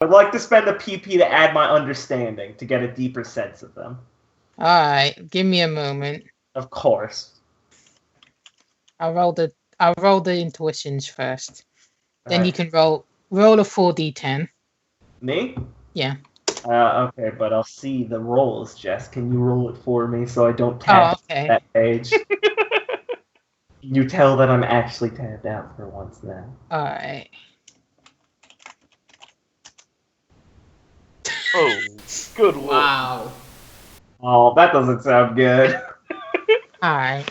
I'd like to spend a PP to add my understanding to get a deeper sense of them. Alright, give me a moment. Of course. I'll roll the intuitions first. Then you Alright. can roll a 4d10. Me? Yeah. Okay, but I'll see the rolls, Jess. Can you roll it for me so I don't tab that page? You tell that I'm actually tabbed out for once now. Alright. Oh, good lord. Wow. Oh, that doesn't sound good. Alright.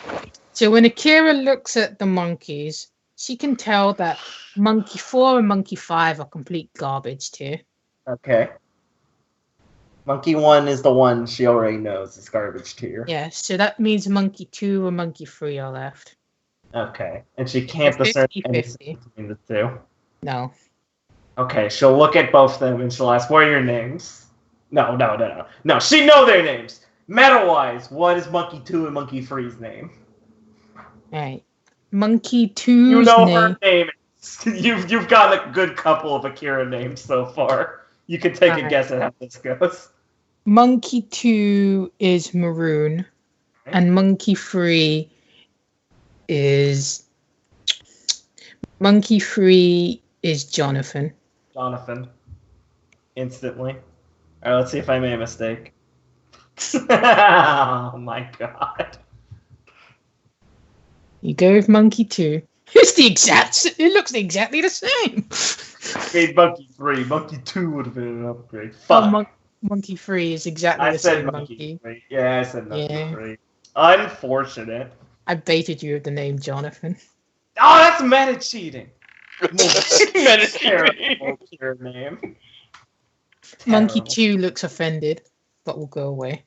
So when Akira looks at the monkeys, she can tell that Monkey 4 and Monkey 5 are complete garbage too. Okay. Monkey 1 is the one she already knows is garbage tier. Yeah, so that means Monkey 2 and Monkey 3 are left. Okay. And she can't discern anything between the two. No. Okay, she'll look at both of them and she'll ask, what are your names? No. No, she know their names! Meta-wise, what is Monkey 2 and Monkey 3's name? Alright. Monkey 2's You know name. her name. You've got a good couple of Akira names so far. You can take a guess at how this goes. Monkey 2 is Maroon, and Monkey 3 is Jonathan. Jonathan. Instantly. Alright, let's see if I made a mistake. Oh my god. You go with Monkey 2. It looks exactly the same. Made Monkey 3. Monkey 2 would have been an upgrade. Fuck. Oh, Monkey 3 is exactly the same monkey. 3. Yeah, I said Monkey 3. Unfortunate. I baited you with the name Jonathan. Oh, that's meta cheating. Meta Terrible pure name. Monkey Terrible. 2 looks offended, but will go away.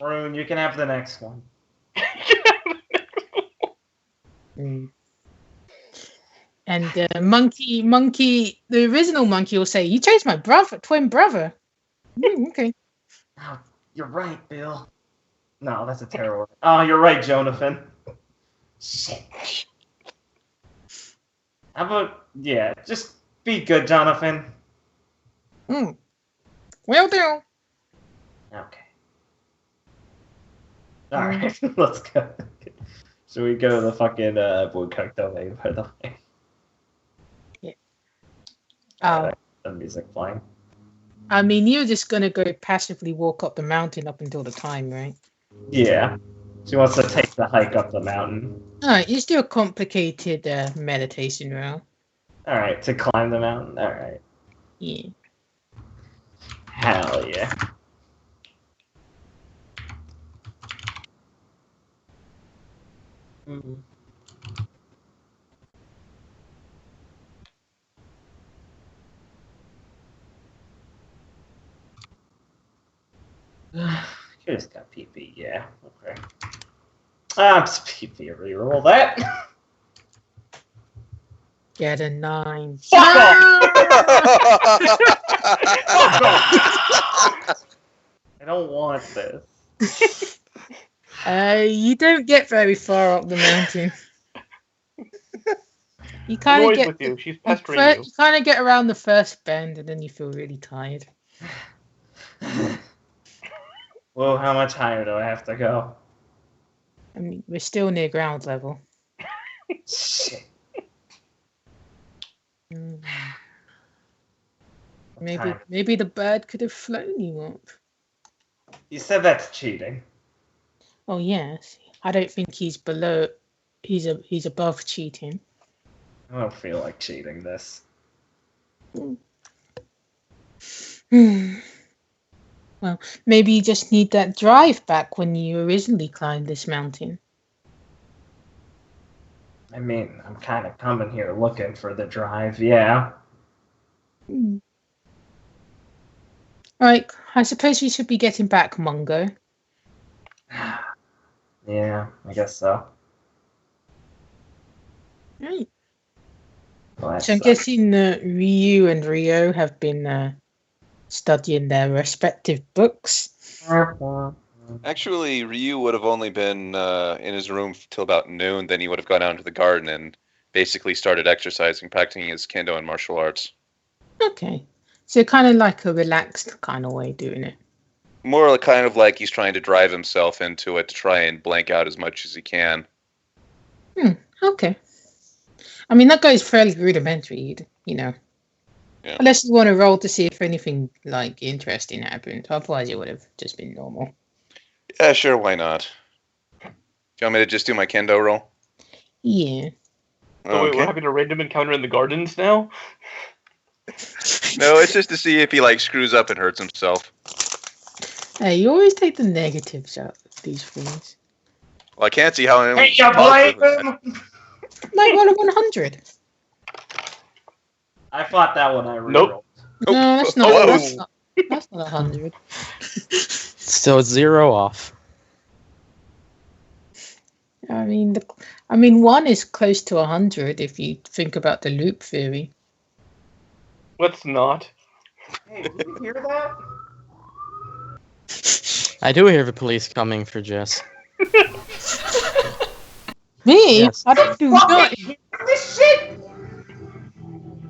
Maroon, you can have the next one. And monkey, the original monkey will say, "You chased my twin brother." Okay. Oh, you're right, Bill. No, that's a terrible. Oh, you're right, Jonathan. Shit. How about just be good, Jonathan. Will do. Okay. All right, let's go. Should we go to the fucking woodcock domain, by the way? Yeah. The music playing. I mean, you're just gonna go passively walk up the mountain up until the time, right? Yeah. She wants to take the hike up the mountain. Alright, you do a complicated meditation round. Alright, to climb the mountain? Alright. Yeah. Hell yeah. Just got PP, yeah. Okay. It's PP, reroll that. Get a 9. Fuck off! Fuck off! I don't want this. You don't get very far up the mountain. You kind of get. With you. She's pestering you. You kind of get around the first bend, and then you feel really tired. Well, how much higher do I have to go? I mean, we're still near ground level. Shit. Maybe the bird could have flown you up. You said that's cheating. Oh yes, I don't think he's below. He's above cheating. I don't feel like cheating this. Well, maybe you just need that drive back when you originally climbed this mountain. I mean, I'm kind of coming here looking for the drive, yeah. Right, I suppose we should be getting back, Mungo. Yeah, I guess so. Right. Well, So I'm guessing Ryu and Rio have been studying their respective books. Actually, Ryu would have only been in his room till about noon. Then he would have gone out into the garden and basically started exercising, practicing his kendo and martial arts. Okay. So kind of like a relaxed kind of way doing it. More kind of like he's trying to drive himself into it to try and blank out as much as he can. Okay. I mean, that goes fairly rudimentary, you know. Yeah. Unless you want to roll to see if anything, like, interesting happened. Otherwise, it would have just been normal. Yeah, sure, why not? Do you want me to just do my kendo roll? Yeah. Oh, wait, we're having a random encounter in the gardens now? No, it's just to see if he, like, screws up and hurts himself. Hey, you always take the negatives out of these things. Well, I can't see how I'm... Hey, you blame him! Like, roll a 100. I fought that one I rerolled. Nope. No, that's not. Whoa. That's not 100. So it's 0 off. I mean, 1 is close to 100 if you think about the loop theory. Let's not. Hey, did you hear that? I do hear the police coming for Jess. Me? Yes. I don't do Fucking nothing. hear this shit!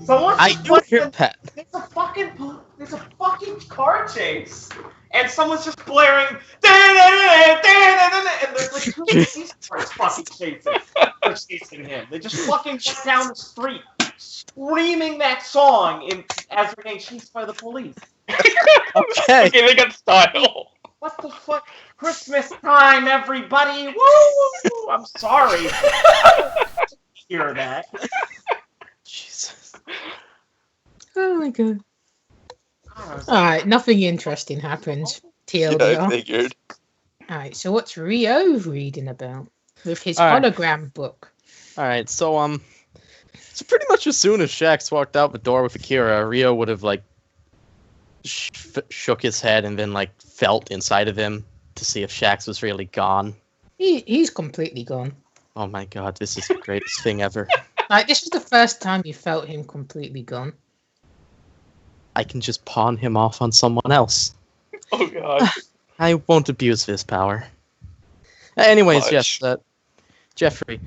Someone I do hear that. There's a fucking car chase, and someone's just blaring, and there's like 2 police cars fucking chasing him. They just fucking went down the street, screaming that song as they're getting chased by the police. Okay. Okay, they got style. What the fuck? Christmas time, everybody! Woo! I'm sorry. I don't hear that. Jesus. Oh my god. Alright, nothing interesting happened. Yeah, I TLDR. figured. Alright, so what's Rio reading about? With his All right. hologram book. Alright, so pretty much as soon as Shax walked out the door with Akira, Rio would have, like, shook his head and then, like, felt inside of him to see if Shax was really gone. He's completely gone. Oh my god, this is the greatest thing ever. Like, this was the first time you felt him completely gone. I can just pawn him off on someone else. Oh god. I won't abuse this power. Anyways, Fudge. yes, Jeffrey.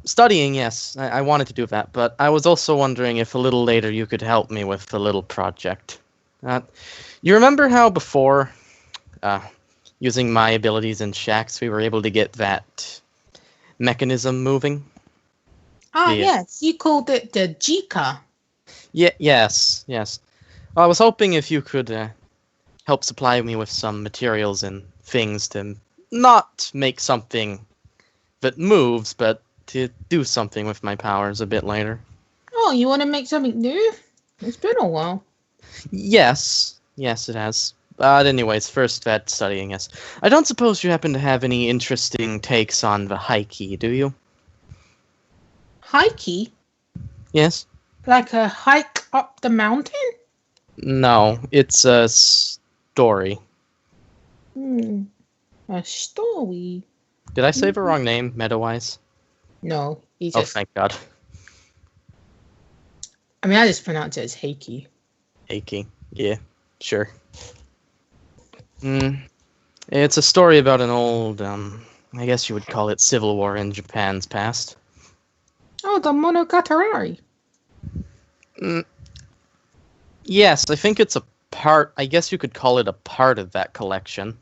Studying, yes, I wanted to do that, but I was also wondering if a little later you could help me with a little project. You remember how before, using my abilities in Shax, we were able to get that mechanism moving? Ah, Yeah. yes, you called it the Jika. Yeah, yes. I was hoping if you could help supply me with some materials and things to not make something that moves, but to do something with my powers a bit later. Oh, you want to make something new? It's been a while. Yes, it has. But anyways, first that studying, yes. I don't suppose you happen to have any interesting takes on the Hikey, do you? Hikey? Yes? Like a hike up the mountain? No, it's a story. A story? Did I say the wrong name, meta-wise? No, he Oh, just... thank God. I mean, I just pronounce it as Heiki. Hikey. Yeah, sure. It's a story about an old, I guess you would call it civil war in Japan's past. Oh, the Monogatari. Yes, I think it's a part, I guess you could call it a part of that collection.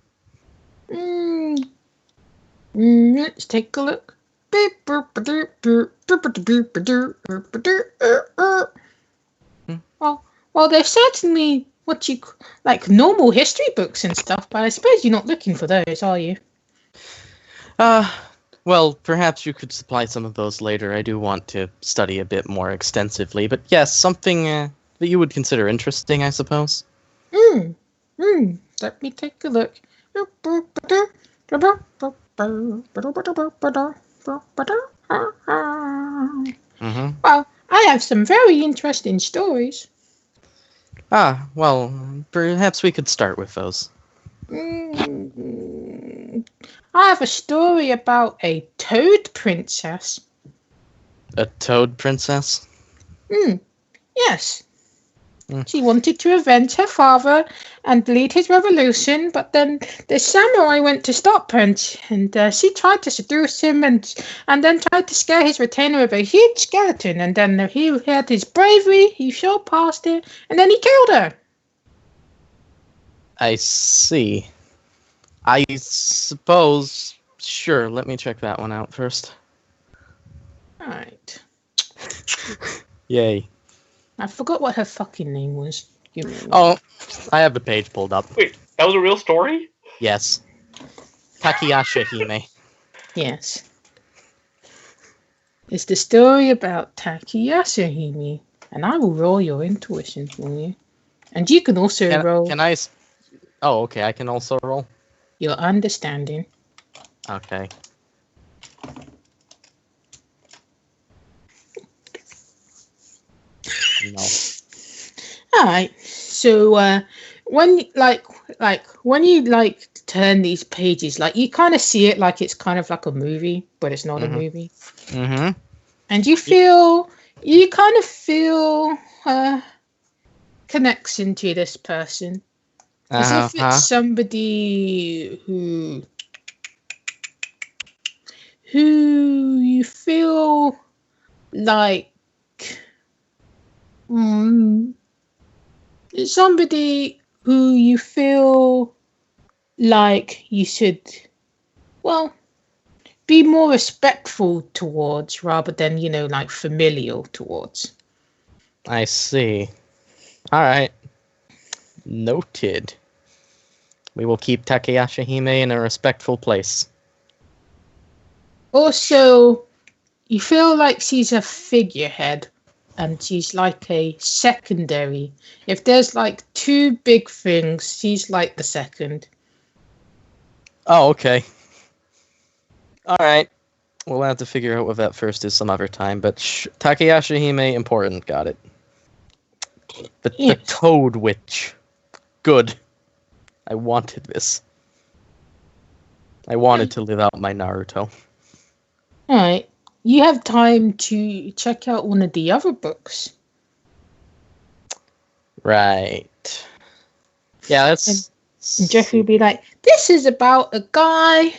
Let's take a look. Well, there's certainly what you like normal history books and stuff, but I suppose you're not looking for those, are you? Well, perhaps you could supply some of those later. I do want to study a bit more extensively, but yes, something that you would consider interesting, I suppose. Let me take a look. Well, I have some very interesting stories. Well, perhaps we could start with those. I have a story about a toad princess. A toad princess? Yes. She wanted to avenge her father and lead his revolution, but then the samurai went to stop her, and she tried to seduce him and then tried to scare his retainer with a huge skeleton, and then he had his bravery, he showed past it, and then he killed her. I see. I suppose... Sure, let me check that one out first. Alright. Yay. I forgot what her fucking name was. Oh, I have the page pulled up. Wait, that was a real story? Yes. Takayasha Hime. Yes. It's the story about Takayasha Hime, and I will roll your intuition for you. And you can also roll... Can I... Oh, okay, I can also roll? Your understanding. Okay. No. All right. So when you turn these pages, you kind of see it like it's kind of like a movie, but it's not a movie. Mm-hmm. And you kind of feel connection to this person, as if it's somebody who you feel like. Somebody who you feel like you should, be more respectful towards rather than, familial towards. I see. All right. Noted. We will keep Takayasha Hime in a respectful place. Also, you feel like she's a figurehead. And she's like a secondary. If there's two big things, she's like the second. Oh, okay. All right. We'll have to figure out what that first is some other time. But Takayasha Hime, important. Got it. The Toad Witch. Good. I wanted this. I wanted to live out my Naruto. All right. You have time to check out one of the other books. Right. Yeah, that's... And Jeffrey will be like, this is about a guy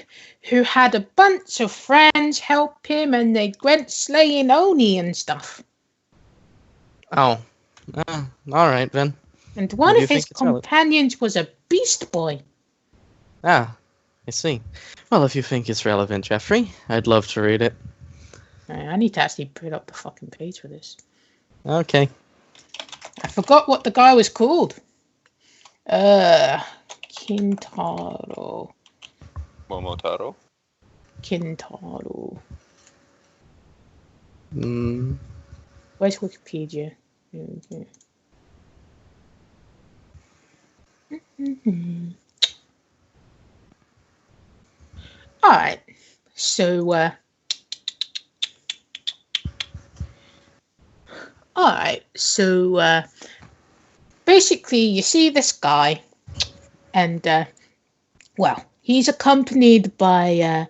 who had a bunch of friends help him and they went slaying Oni and stuff. Oh. All right, then. And one of his companions was a beast boy. Ah, I see. Well, if you think it's relevant, Jeffrey, I'd love to read it. I need to actually put up the fucking page for this. Okay. I forgot what the guy was called. Kintaro. Momotaro? Kintaro. Where's Wikipedia? Alright. So, Alright, so basically you see this guy and he's accompanied by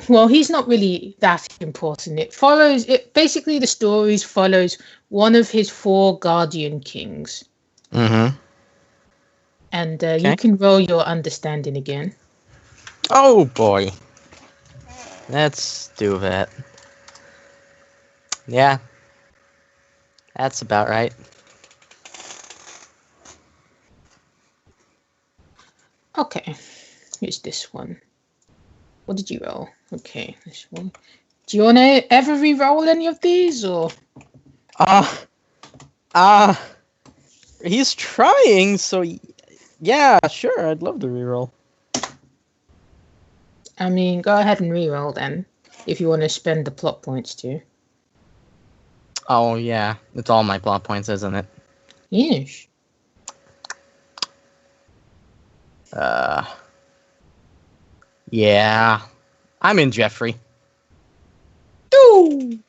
he's not really that important. Basically the stories follows one of his 4 guardian kings. Mm-hmm. And you can roll your understanding again. Oh boy. Let's do that. Yeah. That's about right. Okay. Here's this one. What did you roll? Okay, this one. Do you want to ever re-roll any of these, or? He's trying, so yeah, sure, I'd love to re-roll. I mean, go ahead and re-roll then, if you want to spend the plot points too. Oh, yeah. It's all my plot points, isn't it? Yes. Yeah. I'm in, Jeffrey. Ooh!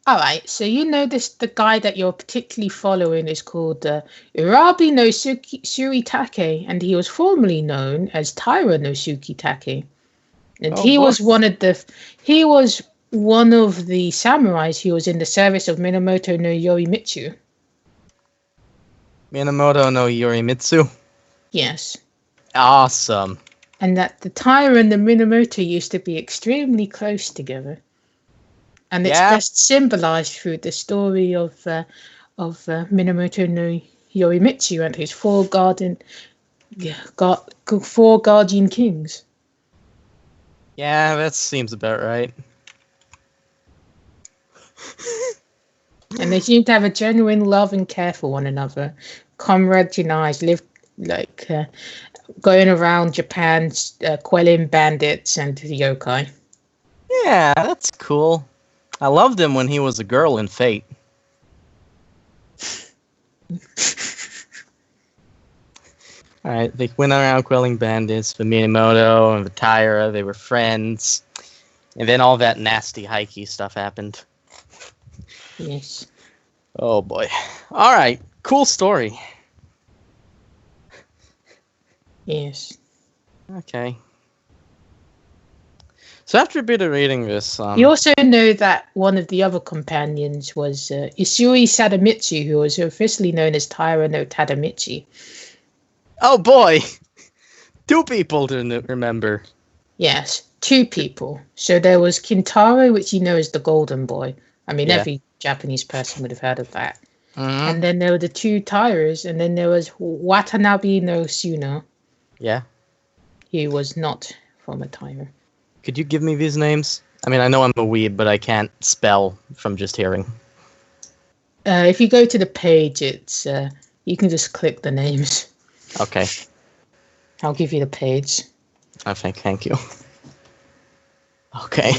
Alright, so the guy that you're particularly following is called Urabi no Suritake, and he was formerly known as Taira no Sukitake. And he was one of the samurais who was in the service of Minamoto no Yorimitsu. Minamoto no Yorimitsu? Yes. Awesome. And that the Taira and the Minamoto used to be extremely close together. And it's best symbolized through the story of Minamoto no Yorimitsu and his four guardian kings. Yeah, that seems about right. And they seem to have a genuine love and care for one another. Comrades in eyes lived like going around Japan, quelling bandits and yokai. Yeah, that's cool. I loved him when he was a girl in Fate. Alright, they went around quelling bandits with Minamoto and Taira. They were friends. And then all that nasty hikey stuff happened. Yes. Oh boy. Alright, cool story. Yes. Okay. So after a bit of reading this... You also know that one of the other companions was Isui Sadamitsu, who was officially known as Taira no Tadamichi. Oh boy! 2 people to remember. Yes, 2 people. So there was Kintaro, which you know as the Golden Boy. I mean, every Japanese person would have heard of that. Mm-hmm. And then there were the 2 Tairas, and then there was Watanabe no Suno. Yeah. He was not from a Taira. Could you give me these names? I mean, I know I'm a weeb, but I can't spell from just hearing. If you go to the page, it's you can just click the names. Okay. I'll give you the page. Okay, thank you. Okay.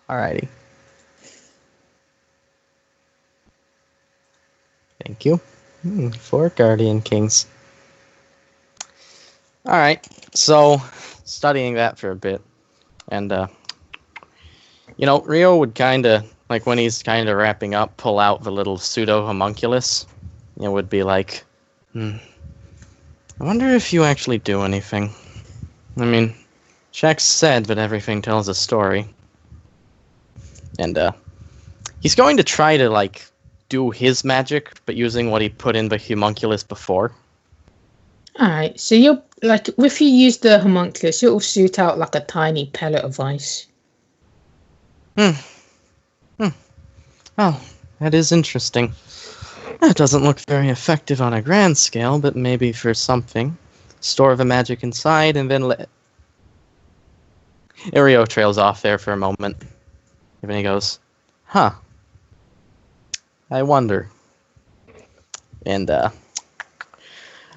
Alrighty. Thank you. 4 Guardian Kings. Alright, so studying that for a bit. And, Ryo would kind of, like when he's kind of wrapping up, pull out the little pseudo-homunculus. It would be like, I wonder if you actually do anything. I mean, Shax said that everything tells a story. And, he's going to try to, like, do his magic, but using what he put in the homunculus before. Alright, so you're, like, if you use the homunculus, it'll shoot out, like, a tiny pellet of ice. Oh, that is interesting. That doesn't look very effective on a grand scale, but maybe for something. Store the magic inside, and then let... Ryo trails off there for a moment. And then he goes, huh. I wonder. And,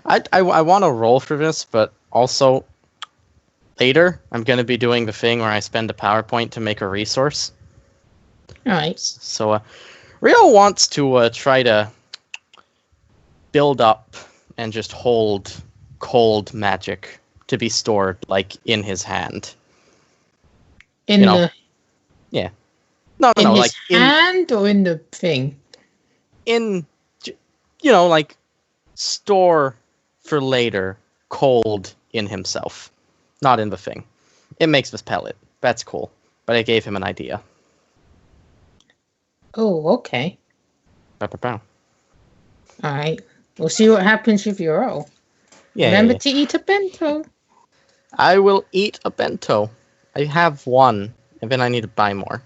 I want to roll for this, but also later I'm going to be doing the thing where I spend a PowerPoint to make a resource. Alright. So, Ryo wants to try to build up and just hold cold magic to be stored, like, in his hand. In the... Yeah. No, in his like... hand or in the thing? In, like, store for later, cold in himself. Not in the thing. It makes this pellet. That's cool. But I gave him an idea. Oh, okay. Bow. Alright. We'll see what happens with your roll. Yeah. Remember to eat a bento. I will eat a bento. I have 1, and then I need to buy more.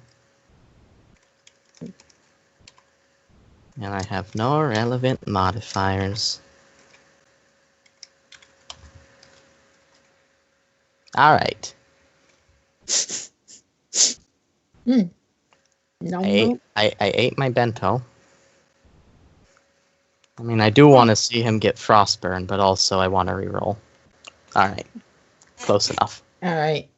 And I have no relevant modifiers. Alright. No. I ate my bento. I mean, I do want to see him get frostburn, but also I want to reroll. Alright. Close enough. Alright.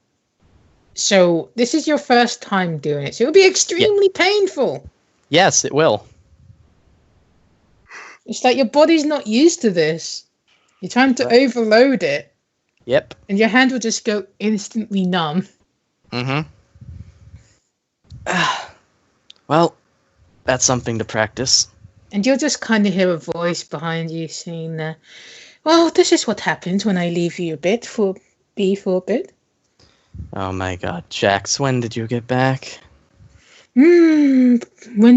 So, this is your first time doing it, so it'll be extremely painful. Yes, it will. It's like your body's not used to this. You're trying to overload it. Yep. And your hand will just go instantly numb. Mm-hmm. Well, that's something to practice. And you'll just kind of hear a voice behind you saying, well, this is what happens when I leave you for a bit. Oh my god, Jax, when did you get back? When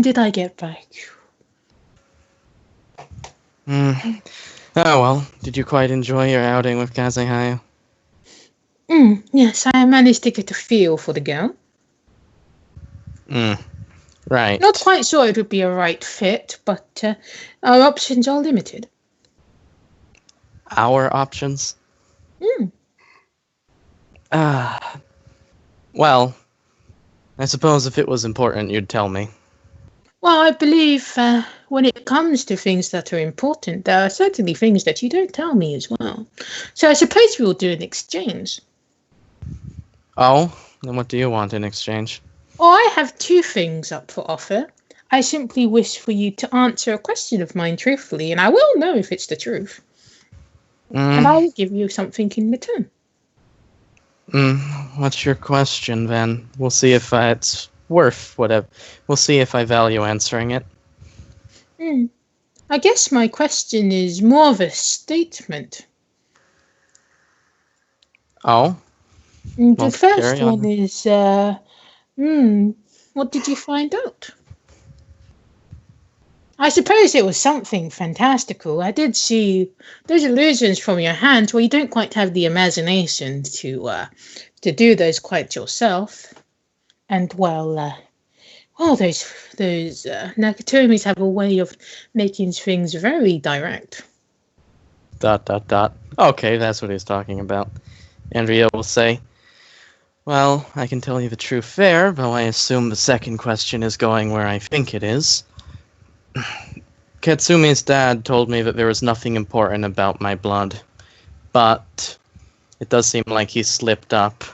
did I get back? Oh, well, did you quite enjoy your outing with Kazehaya? Yes, I managed to get a feel for the girl. Right. Not quite sure it would be a right fit, but our options are limited. Our options? Well, I suppose if it was important, you'd tell me. Well, I believe when it comes to things that are important, there are certainly things that you don't tell me as well. So I suppose we'll do an exchange. Oh? Then what do you want in exchange? Well, I have two things up for offer. I simply wish for you to answer a question of mine truthfully, and I will know if it's the truth. And I will give you something in return. What's your question, then? We'll see if it's worth whatever. We'll see if I value answering it. I guess my question is more of a statement. Oh? The first one is, what did you find out? I suppose it was something fantastical. I did see those illusions from your hands where you don't quite have the imagination to do those quite yourself. And those Nakatomis have a way of making things very direct. ... Okay, that's what he's talking about. And Rio will say, well, I can tell you the truth there, though I assume the second question is going where I think it is. Katsumi's dad told me that there was nothing important about my blood, but it does seem like he slipped up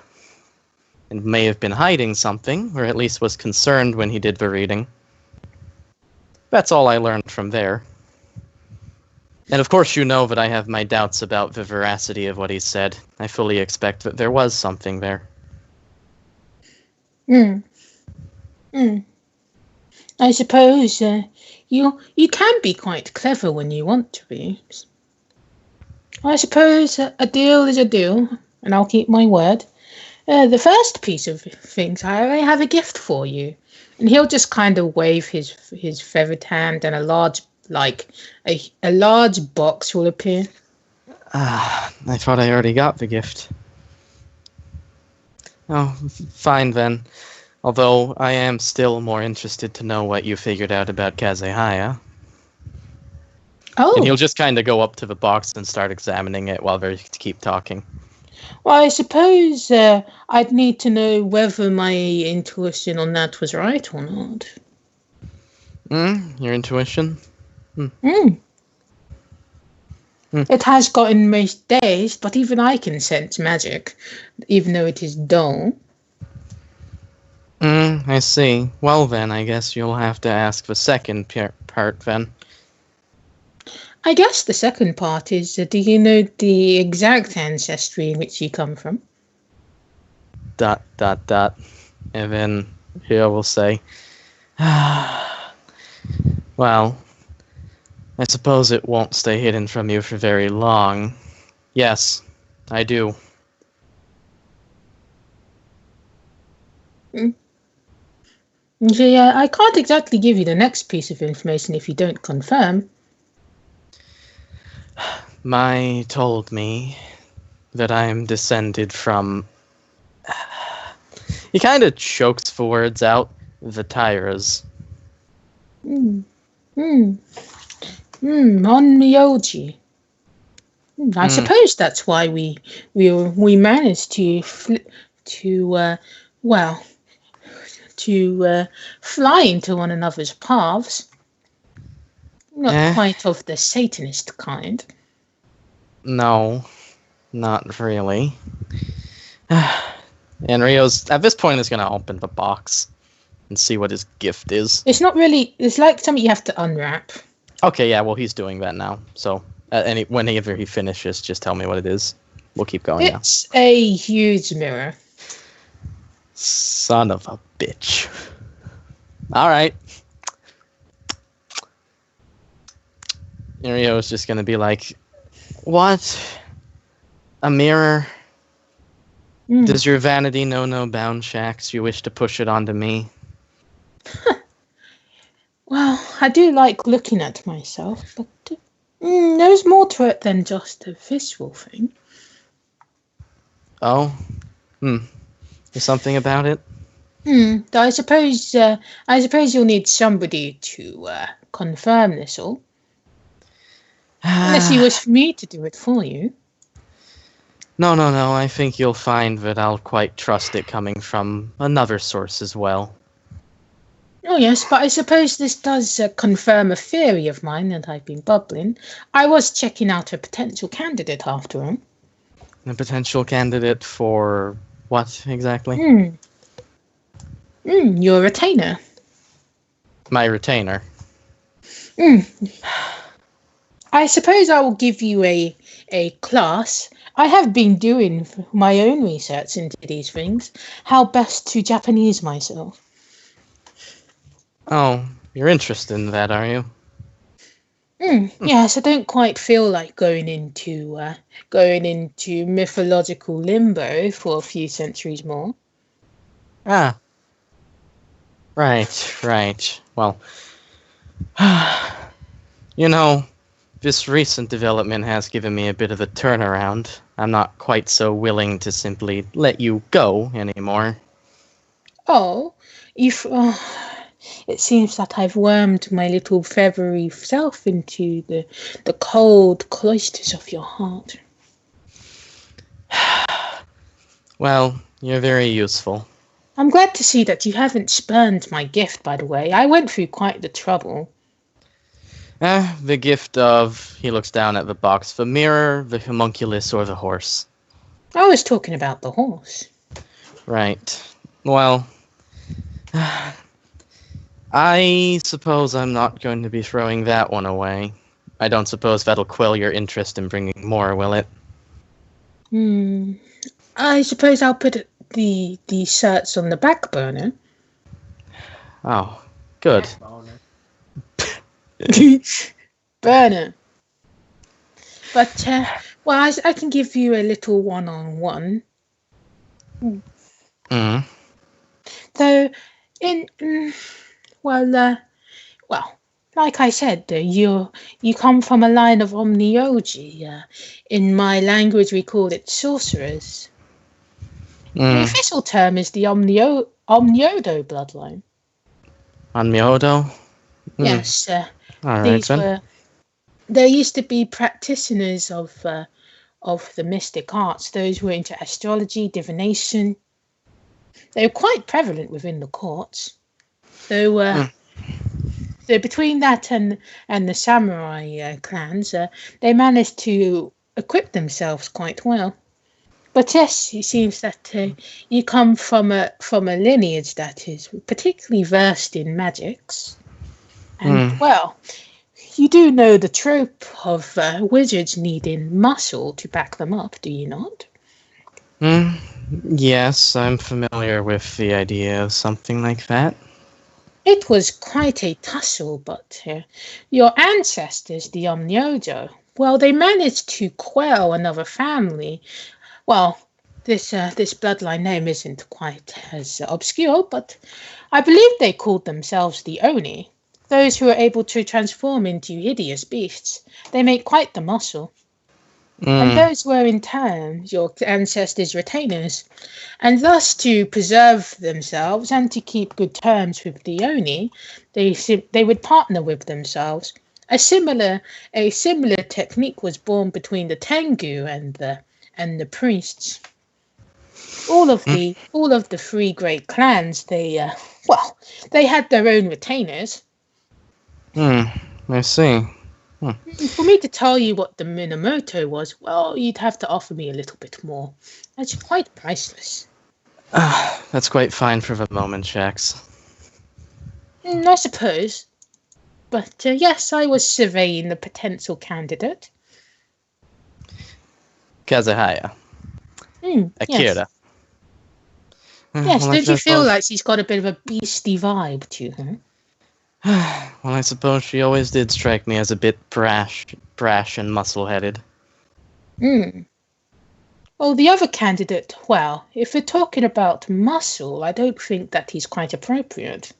and may have been hiding something, or at least was concerned when he did the reading. That's all I learned from there. And of course you know that I have my doubts about the veracity of what he said. I fully expect that there was something there. I suppose you can be quite clever when you want to be. I suppose a deal is a deal, and I'll keep my word. The first piece of things, I have a gift for you. And he'll just kind of wave his feathered hand, and a large box will appear. I thought I already got the gift. Oh, fine then. Although I am still more interested to know what you figured out about Kazehaya. Oh. And he'll just kind of go up to the box and start examining it while they keep talking. Well, I suppose I'd need to know whether my intuition on that was right or not. Your intuition? It has gotten most days, but even I can sense magic, even though it is dull. I see. Well then, I guess you'll have to ask the second part then. I guess the second part is, do you know the exact ancestry in which you come from? ... And then here will say, well, I suppose it won't stay hidden from you for very long. Yes, I do. Yeah, I can't exactly give you the next piece of information if you don't confirm. Mai told me that I am descended from... He kind of chokes the words out. The Tyras. On Myoji. I suppose that's why we managed to fly into one another's paths. Not quite of the Satanist kind. No, not really. And Rio's, at this point, is going to open the box and see what his gift is. It's not really, it's like something you have to unwrap. Okay, yeah, well, he's doing that now. So, whenever he finishes, just tell me what it is. We'll keep going now. It's a huge mirror. Son of a bitch. All right. Rio is just going to be like, what? A mirror? Does your vanity know no bound shacks? You wish to push it onto me? Well, I do like looking at myself, but There's more to it than just a visual thing. Oh? There's something about it? I suppose you'll need somebody to confirm this all. Unless you wish for me to do it for you. No. I think you'll find that I'll quite trust it coming from another source as well. Oh, yes, but I suppose this does confirm a theory of mine that I've been bubbling. I was checking out a potential candidate after all. A potential candidate for what exactly? Your retainer. My retainer. I suppose I will give you a class. I have been doing my own research into these things. How best to Japanese myself. Oh, you're interested in that, are you? Yes, I don't quite feel like going into mythological limbo for a few centuries more. Ah. Right. Well, this recent development has given me a bit of a turnaround. I'm not quite so willing to simply let you go anymore. Oh, it seems that I've wormed my little feathery self into the cold cloisters of your heart. Well, you're very useful. I'm glad to see that you haven't spurned my gift, by the way. I went through quite the trouble. The gift of, he looks down at the box, the mirror, the homunculus, or the horse. I was talking about the horse. Right. Well, I suppose I'm not going to be throwing that one away. I don't suppose that'll quell your interest in bringing more, will it? I suppose I'll put the certs on the back burner. Oh, good. Burner. But, well, I can give you a little one-on-one. Though, well, like I said, you come from a line of omnioji. In my language, we call it sorcerers. The official term is the Omniodo bloodline. Omniodo? Yes. All right, then. There used to be practitioners of the mystic arts. Those were into astrology, divination. They were quite prevalent within the courts. So between that and the samurai clans, they managed to equip themselves quite well. But yes, it seems that you come from a lineage that is particularly versed in magics. And, well, you do know the trope of wizards needing muscle to back them up, do you not? Yes, I'm familiar with the idea of something like that. It was quite a tussle, but your ancestors, the Omniodo, well, they managed to quell another family. Well, this bloodline name isn't quite as obscure, but I believe they called themselves the Oni. Those who are able to transform into hideous beasts. They make quite the muscle. And those were in turn your ancestors' retainers. And thus to preserve themselves and to keep good terms with the Oni, they would partner with themselves. A similar technique was born between the Tengu and the priests. All of the three great clans, they had their own retainers. I see. For me to tell you what the Minamoto was, well, you'd have to offer me a little bit more. That's quite priceless. That's quite fine for the moment, Shax. I suppose. But yes, I was surveying the potential candidate. Kazuhaya. Akira. Yes, don't you feel like she's got a bit of a beastie vibe to her? Well, I suppose she always did strike me as a bit brash and muscle-headed. Well, the other candidate, well, if we're talking about muscle, I don't think that he's quite appropriate.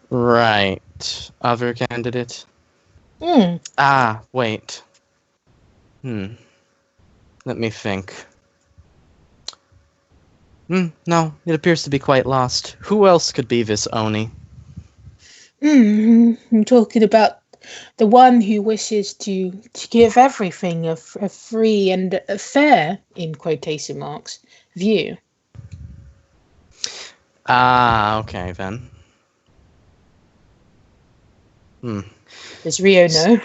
Right. other candidate? Hmm. Ah, wait. Let me think. No, it appears to be quite lost. Who else could be this Oni? I'm talking about the one who wishes to give everything a free and a fair, in quotation marks, view. Ah, okay then. Does Rio know?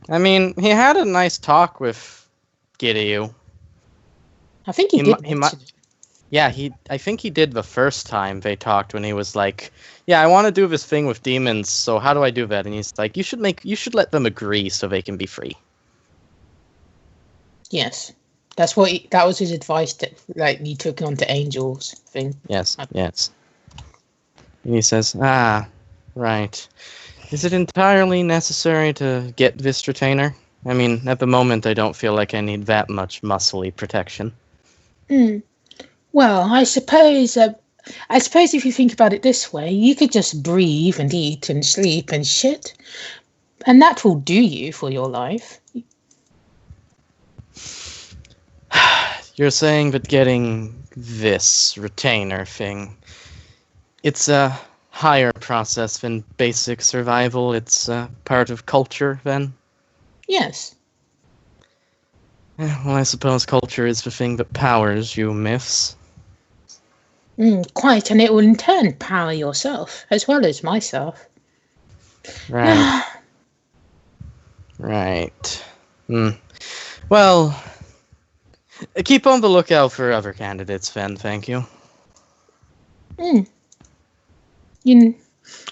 I mean, he had a nice talk with Giryu. I think he did mention it. Yeah, I think he did the first time they talked when he was like, "Yeah, I want to do this thing with demons. So how do I do that?" And he's like, "You should let them agree so they can be free." Yes, that was his advice that he took on to Angels thing. Yes. And he says, "Ah, right. Is it entirely necessary to get this retainer? I mean, at the moment, I don't feel like I need that much muscly protection." Well, I suppose if you think about it this way, you could just breathe and eat and sleep and shit, and that will do you for your life. You're saying that getting this retainer thing, it's a higher process than basic survival. It's part of culture, then? Yes. Well, I suppose culture is the thing that powers you myths. Quite, and it will in turn power yourself, as well as myself. Right. Right. Well, keep on the lookout for other candidates, then, thank you.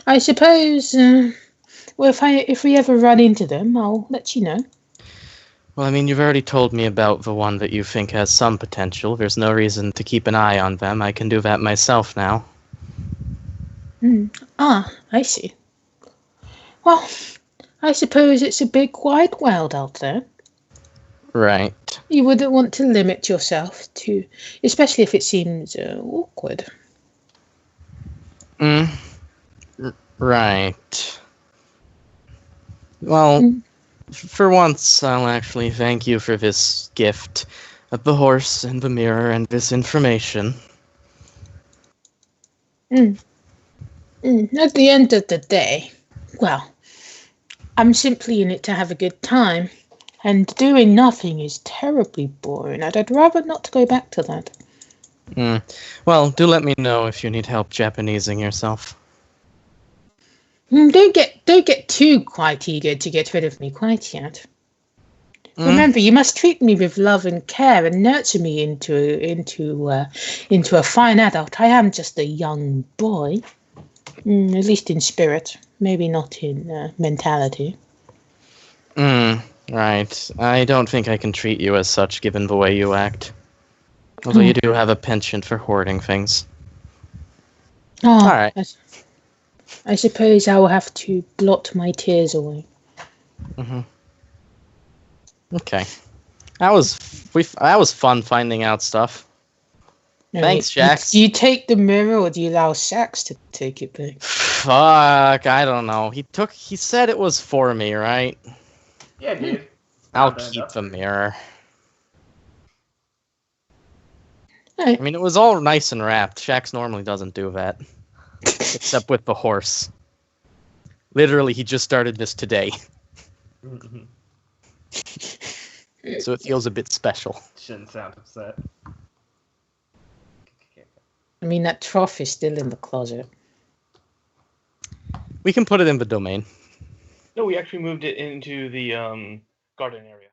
I suppose, well, if we ever run into them, I'll let you know. Well, I mean, you've already told me about the one that you think has some potential. There's no reason to keep an eye on them. I can do that myself now. I see. Well, I suppose it's a big wide world out there. Right. You wouldn't want to limit yourself to, especially if it seems awkward. Right. Well, for once, I'll actually thank you for this gift of the horse and the mirror and this information. At the end of the day, well, I'm simply in it to have a good time, and doing nothing is terribly boring, and I'd rather not go back to that. Well, do let me know if you need help Japanesing yourself. Don't get too quite eager to get rid of me quite yet. Remember, you must treat me with love and care and nurture me into a fine adult. I am just a young boy, at least in spirit, maybe not in mentality. Right. I don't think I can treat you as such, given the way you act. Although you do have a penchant for hoarding things. All right. I suppose I will have to blot my tears away. Okay. That was fun finding out stuff. Thanks, Shax. Do you take the mirror or do you allow Shax to take it back? Fuck, I don't know. He said it was for me, right? Yeah, dude. I'll keep the mirror. I mean, it was all nice and wrapped. Shax normally doesn't do that. Except with the horse. Literally, he just started this today. So it feels a bit special. Shouldn't sound upset. I mean, that trough is still in the closet. We can put it in the domain. No, we actually moved it into the garden area.